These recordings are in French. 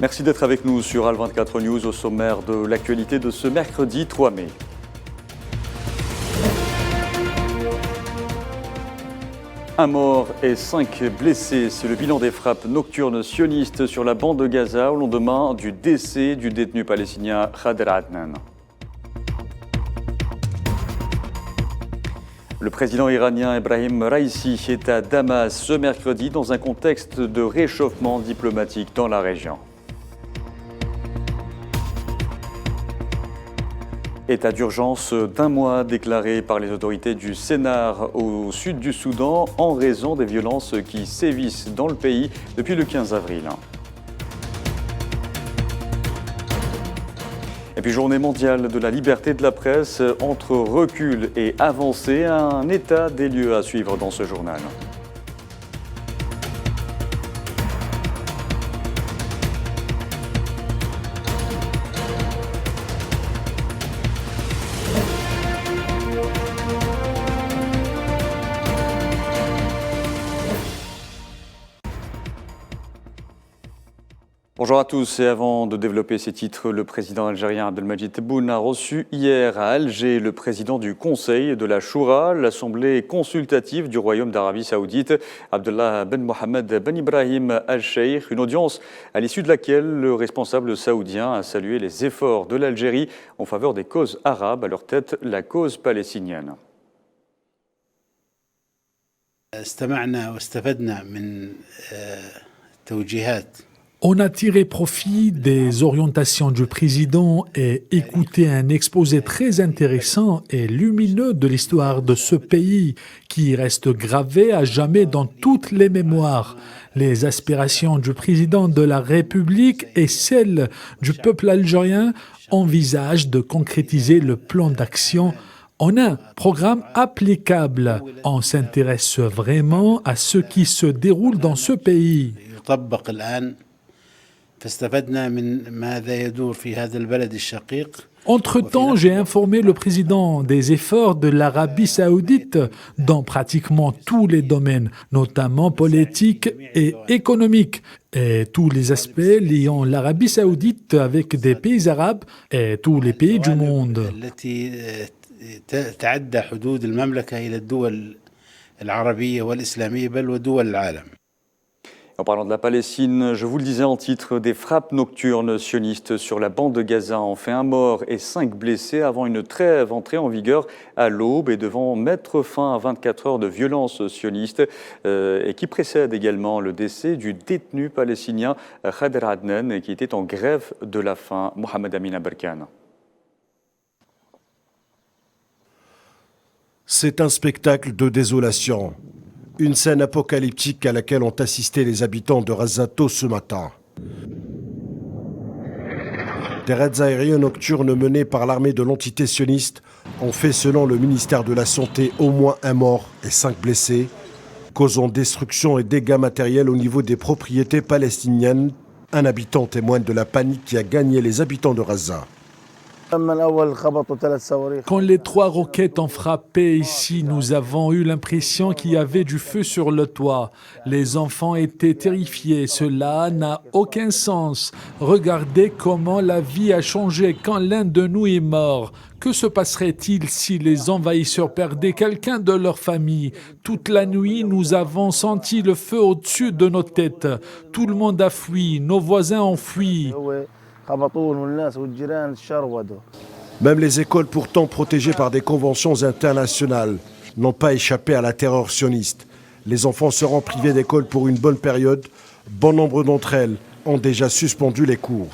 Merci d'être avec nous sur Al24 News au sommaire de l'actualité de ce mercredi 3 mai. Un mort et 5 blessés, c'est le bilan des frappes nocturnes sionistes sur la bande de Gaza au lendemain du décès du détenu palestinien Khader Adnan. Le président iranien Ebrahim Raïssi est à Damas ce mercredi dans un contexte de réchauffement diplomatique dans la région. État d'urgence d'un mois déclaré par les autorités du Sénar au sud du Soudan en raison des violences qui sévissent dans le pays depuis le 15 avril. Et puis journée mondiale de la liberté de la presse, entre recul et avancée, un état des lieux à suivre dans ce journal. Bonjour à tous et avant de développer ces titres, le président algérien Abdelmadjid Tebboune a reçu hier à Alger le président du Conseil de la Choura, l'Assemblée consultative du Royaume d'Arabie Saoudite, Abdullah Ben Mohamed Ben Ibrahim Al-Sheikh, une audience à l'issue de laquelle le responsable saoudien a salué les efforts de l'Algérie en faveur des causes arabes, à leur tête la cause palestinienne. On a tiré profit des orientations du président et écouté un exposé très intéressant et lumineux de l'histoire de ce pays qui reste gravé à jamais dans toutes les mémoires. Les aspirations du président de la République et celles du peuple algérien envisagent de concrétiser le plan d'action en un programme applicable. On s'intéresse vraiment à ce qui se déroule dans ce pays. Entre-temps, j'ai informé le président des efforts de l'Arabie saoudite dans pratiquement tous les domaines, notamment politiques et économiques, et tous les aspects liant l'Arabie saoudite avec des pays arabes et tous les pays du monde. En parlant de la Palestine, je vous le disais en titre, des frappes nocturnes sionistes sur la bande de Gaza ont fait un mort et 5 blessés avant une trêve entrée en vigueur à l'aube et devant mettre fin à 24 heures de violence sioniste et qui précède également le décès du détenu palestinien Khader Adnan qui était en grève de la faim, Mohamed Amin Aberkan. C'est un spectacle de désolation. Une scène apocalyptique à laquelle ont assisté les habitants de Gaza tôt ce matin. Des raids aériens nocturnes menés par l'armée de l'entité sioniste ont fait, selon le ministère de la Santé, au moins un mort et 5 blessés, causant destruction et dégâts matériels au niveau des propriétés palestiniennes. Un habitant témoigne de la panique qui a gagné les habitants de Gaza. Quand les 3 roquettes ont frappé ici, nous avons eu l'impression qu'il y avait du feu sur le toit. Les enfants étaient terrifiés. Cela n'a aucun sens. Regardez comment la vie a changé quand l'un de nous est mort. Que se passerait-il si les envahisseurs perdaient quelqu'un de leur famille? Toute la nuit, nous avons senti le feu au-dessus de nos têtes. Tout le monde a fui. Nos voisins ont fui. Même les écoles pourtant protégées par des conventions internationales n'ont pas échappé à la terreur sioniste. Les enfants seront privés d'école pour une bonne période. Bon nombre d'entre elles ont déjà suspendu les cours.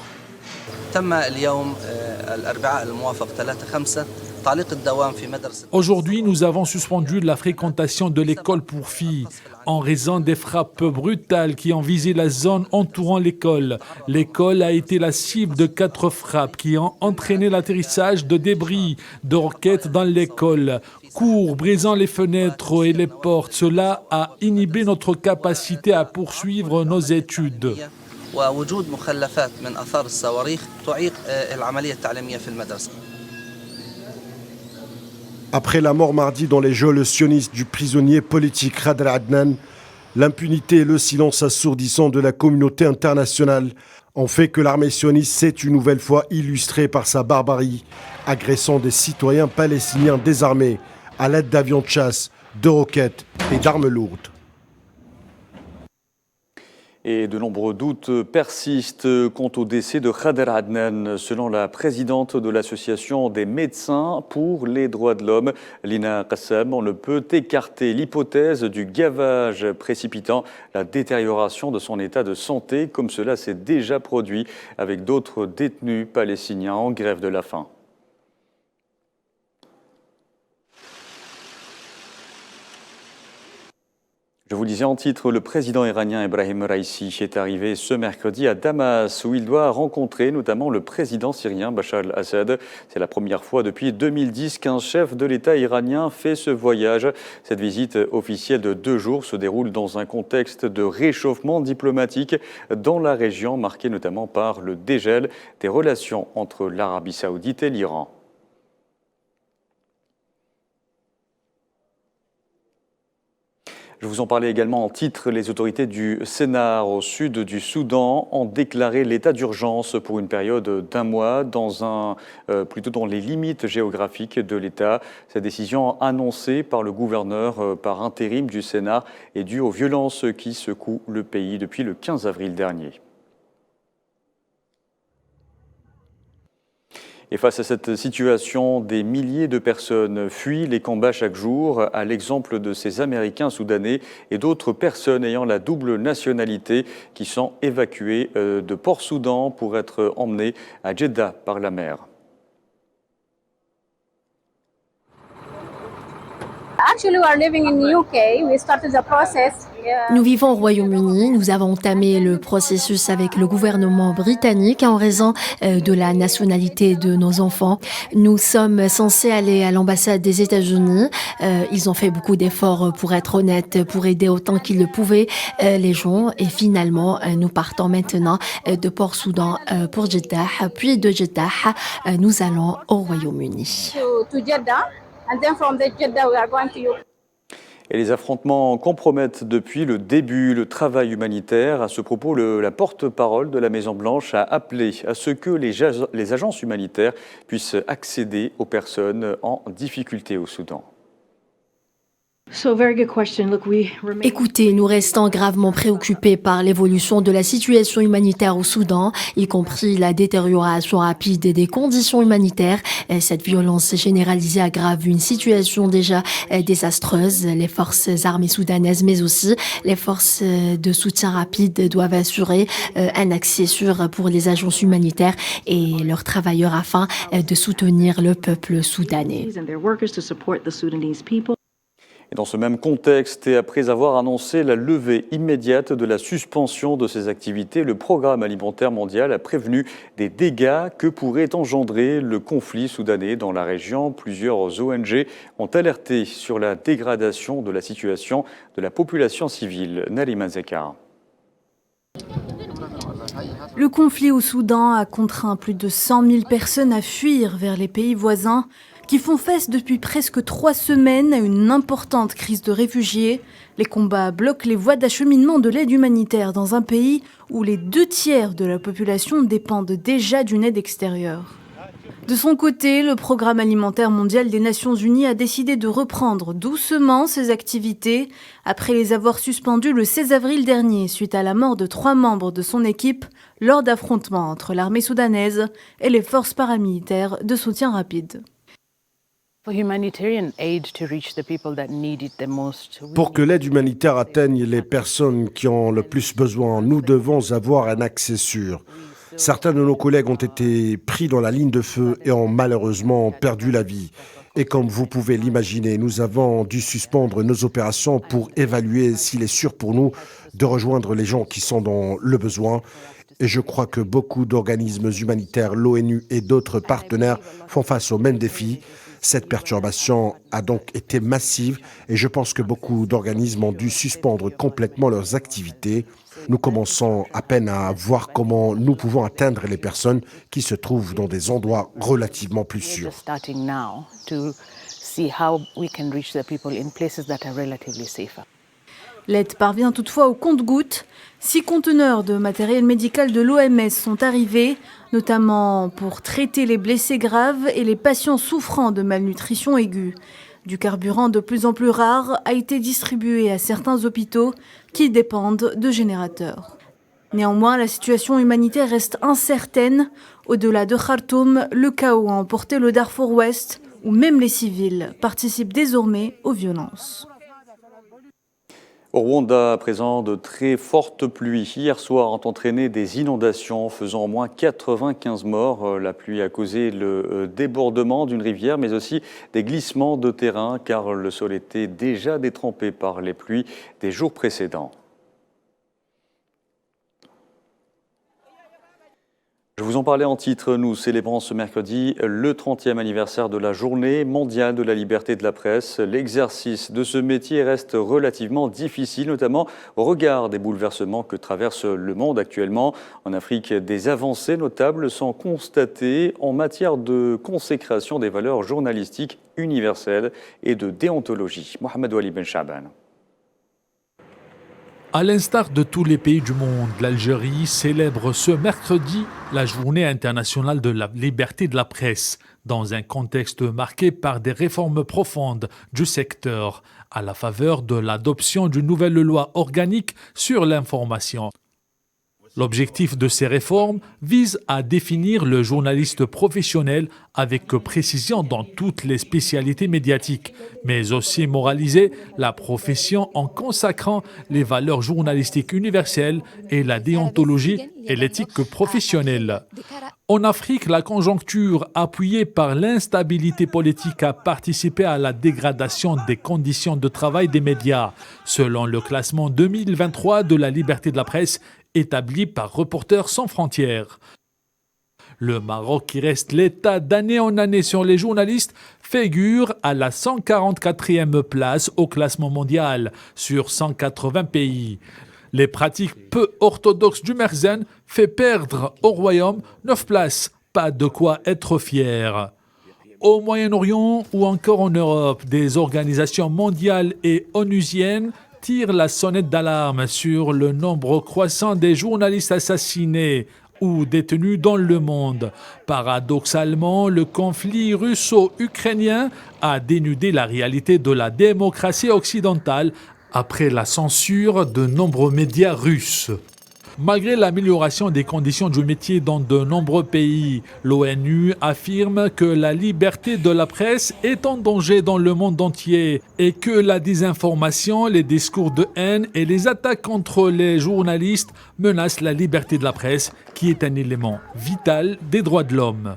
Aujourd'hui, nous avons suspendu la fréquentation de l'école pour filles en raison des frappes brutales qui ont visé la zone entourant l'école. L'école a été la cible de 4 frappes qui ont entraîné l'atterrissage de débris de roquettes dans l'école. Cours brisant les fenêtres et les portes, cela a inhibé notre capacité à poursuivre nos études. Après la mort mardi dans les geôles sionistes du prisonnier politique Khader Adnan, l'impunité et le silence assourdissant de la communauté internationale On fait que l'armée sioniste s'est une nouvelle fois illustrée par sa barbarie, agressant des citoyens palestiniens désarmés à l'aide d'avions de chasse, de roquettes et d'armes lourdes. Et de nombreux doutes persistent quant au décès de Khader Adnan. Selon la présidente de l'Association des médecins pour les droits de l'homme, Lina Qassem, on ne peut écarter l'hypothèse du gavage précipitant la détérioration de son état de santé, comme cela s'est déjà produit avec d'autres détenus palestiniens en grève de la faim. Je vous le disais en titre, le président iranien Ebrahim Raïsi est arrivé ce mercredi à Damas, où il doit rencontrer notamment le président syrien Bachar al-Assad. C'est la première fois depuis 2010 qu'un chef de l'État iranien fait ce voyage. Cette visite officielle de 2 jours se déroule dans un contexte de réchauffement diplomatique dans la région, marqué notamment par le dégel des relations entre l'Arabie saoudite et l'Iran. Je vous en parlais également en titre. Les autorités du Sénart au sud du Soudan ont déclaré l'état d'urgence pour une période d'1 mois plutôt dans les limites géographiques de l'État. Cette décision annoncée par le gouverneur par intérim du Sénart est due aux violences qui secouent le pays depuis le 15 avril dernier. Et face à cette situation, des milliers de personnes fuient les combats chaque jour, à l'exemple de ces Américains soudanais et d'autres personnes ayant la double nationalité qui sont évacuées de Port-Soudan pour être emmenées à Jeddah par la mer. Actually, we are living in UK. We started the process. Nous vivons au Royaume-Uni. Nous avons entamé le processus avec le gouvernement britannique en raison de la nationalité de nos enfants. Nous sommes censés aller à l'ambassade des États-Unis. Ils ont fait beaucoup d'efforts, pour être honnête, pour aider autant qu'ils le pouvaient les gens. Et finalement, nous partons maintenant de Port-Soudan pour Jeddah. Puis de Jeddah, nous allons au Royaume-Uni. To Jeddah, and then from Jeddah we are going to UK. Et les affrontements compromettent depuis le début le travail humanitaire. À ce propos, la porte-parole de la Maison-Blanche a appelé à ce que les agences humanitaires puissent accéder aux personnes en difficulté au Soudan. Écoutez, nous restons gravement préoccupés par l'évolution de la situation humanitaire au Soudan, y compris la détérioration rapide des conditions humanitaires. Cette violence généralisée aggrave une situation déjà désastreuse. Les forces armées soudanaises, mais aussi les forces de soutien rapide doivent assurer un accès sûr pour les agences humanitaires et leurs travailleurs afin de soutenir le peuple soudanais. Et dans ce même contexte, et après avoir annoncé la levée immédiate de la suspension de ces activités, le Programme alimentaire mondial a prévenu des dégâts que pourrait engendrer le conflit soudanais dans la région. Plusieurs ONG ont alerté sur la dégradation de la situation de la population civile. Nalima Zekar. Le conflit au Soudan a contraint plus de 100 000 personnes à fuir vers les pays voisins, qui font face depuis presque 3 semaines à une importante crise de réfugiés. Les combats bloquent les voies d'acheminement de l'aide humanitaire dans un pays où les 2/3 de la population dépendent déjà d'une aide extérieure. De son côté, le Programme alimentaire mondial des Nations Unies a décidé de reprendre doucement ses activités après les avoir suspendues le 16 avril dernier suite à la mort de 3 membres de son équipe lors d'affrontements entre l'armée soudanaise et les forces paramilitaires de soutien rapide. Pour que l'aide humanitaire atteigne les personnes qui ont le plus besoin, nous devons avoir un accès sûr. Certains de nos collègues ont été pris dans la ligne de feu et ont malheureusement perdu la vie. Et comme vous pouvez l'imaginer, nous avons dû suspendre nos opérations pour évaluer s'il est sûr pour nous de rejoindre les gens qui sont dans le besoin. Et je crois que beaucoup d'organismes humanitaires, l'ONU et d'autres partenaires font face aux mêmes défis. Cette perturbation a donc été massive et je pense que beaucoup d'organismes ont dû suspendre complètement leurs activités. Nous commençons à peine à voir comment nous pouvons atteindre les personnes qui se trouvent dans des endroits relativement plus sûrs. L'aide parvient toutefois au compte-gouttes. 6 conteneurs de matériel médical de l'OMS sont arrivés, notamment pour traiter les blessés graves et les patients souffrant de malnutrition aiguë. Du carburant de plus en plus rare a été distribué à certains hôpitaux qui dépendent de générateurs. Néanmoins, la situation humanitaire reste incertaine. Au-delà de Khartoum, le chaos a emporté le Darfour Ouest, où même les civils participent désormais aux violences. Au Rwanda, à présent, de très fortes pluies hier soir ont entraîné des inondations, faisant au moins 95 morts. La pluie a causé le débordement d'une rivière, mais aussi des glissements de terrain, car le sol était déjà détrempé par les pluies des jours précédents. Je vous en parlais en titre, nous célébrons ce mercredi le 30e anniversaire de la Journée mondiale de la liberté de la presse. L'exercice de ce métier reste relativement difficile, notamment au regard des bouleversements que traverse le monde actuellement. En Afrique, des avancées notables sont constatées en matière de consécration des valeurs journalistiques universelles et de déontologie. Mohamed Wali Ben Chaban. À l'instar de tous les pays du monde, l'Algérie célèbre ce mercredi la Journée internationale de la liberté de la presse, dans un contexte marqué par des réformes profondes du secteur, à la faveur de l'adoption d'une nouvelle loi organique sur l'information. L'objectif de ces réformes vise à définir le journaliste professionnel avec précision dans toutes les spécialités médiatiques, mais aussi moraliser la profession en consacrant les valeurs journalistiques universelles et la déontologie et l'éthique professionnelle. En Afrique, la conjoncture appuyée par l'instabilité politique a participé à la dégradation des conditions de travail des médias, selon le classement 2023 de la liberté de la presse établi par Reporters sans frontières. Le Maroc, qui reste l'État d'année en année sur les journalistes, figure à la 144e place au classement mondial sur 180 pays. Les pratiques peu orthodoxes du Merzen fait perdre au Royaume 9 places. Pas de quoi être fier. Au Moyen-Orient ou encore en Europe, des organisations mondiales et onusiennes tirent la sonnette d'alarme sur le nombre croissant des journalistes assassinés ou détenus dans le monde. Paradoxalement, le conflit russo-ukrainien a dénudé la réalité de la démocratie occidentale après la censure de nombreux médias russes. Malgré l'amélioration des conditions du métier dans de nombreux pays, l'ONU affirme que la liberté de la presse est en danger dans le monde entier et que la désinformation, les discours de haine et les attaques contre les journalistes menacent la liberté de la presse, qui est un élément vital des droits de l'homme.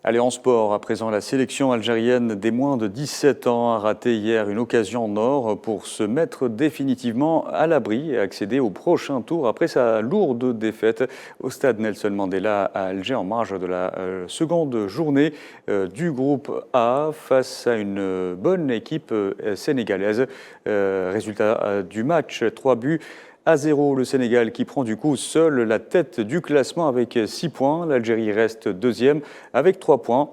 Allez, en sport, à présent, la sélection algérienne des moins de 17 ans a raté hier une occasion en or pour se mettre définitivement à l'abri et accéder au prochain tour après sa lourde défaite au stade Nelson Mandela à Alger en marge de la seconde journée du groupe A face à une bonne équipe sénégalaise. Résultat du match, 3-0. Le Sénégal qui prend du coup seul la tête du classement avec 6 points. L'Algérie reste deuxième avec 3 points.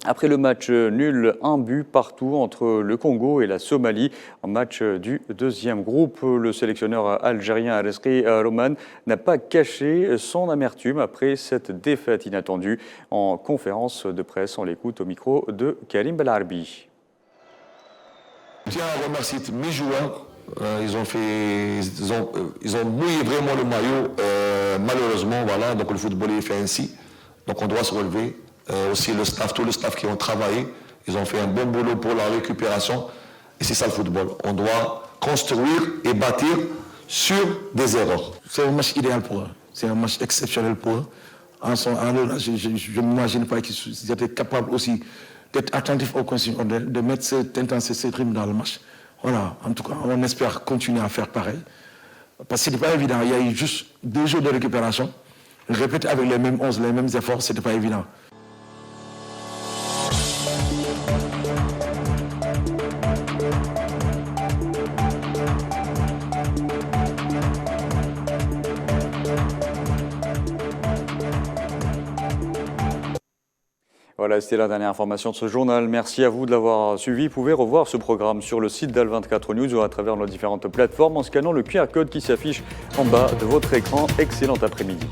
Après le match nul, 1 but partout entre le Congo et la Somalie. En match du deuxième groupe, le sélectionneur algérien Aresri Roman n'a pas caché son amertume après cette défaite inattendue. En conférence de presse, on l'écoute au micro de Karim Belarbi. Je tiens à remercier mes joueurs. Ils ont mouillé vraiment le maillot, malheureusement, voilà, donc le football est fait ainsi, donc on doit se relever. Aussi le staff, tout le staff qui ont travaillé, ils ont fait un bon boulot pour la récupération, et c'est ça le football. On doit construire et bâtir sur des erreurs. C'est un match idéal pour eux, c'est un match exceptionnel pour eux. Je ne m'imagine pas qu'ils étaient capables aussi d'être attentifs aux consignes, de mettre cette intensité, cette rythme dans le match. Voilà, en tout cas, on espère continuer à faire pareil. Parce que ce n'était pas évident. Il y a eu juste 2 jours de récupération. Répéter avec les mêmes 11, les mêmes efforts, ce n'était pas évident. Voilà, c'était la dernière information de ce journal. Merci à vous de l'avoir suivi. Vous pouvez revoir ce programme sur le site d'Al24 News ou à travers nos différentes plateformes en scannant le QR code qui s'affiche en bas de votre écran. Excellent après-midi.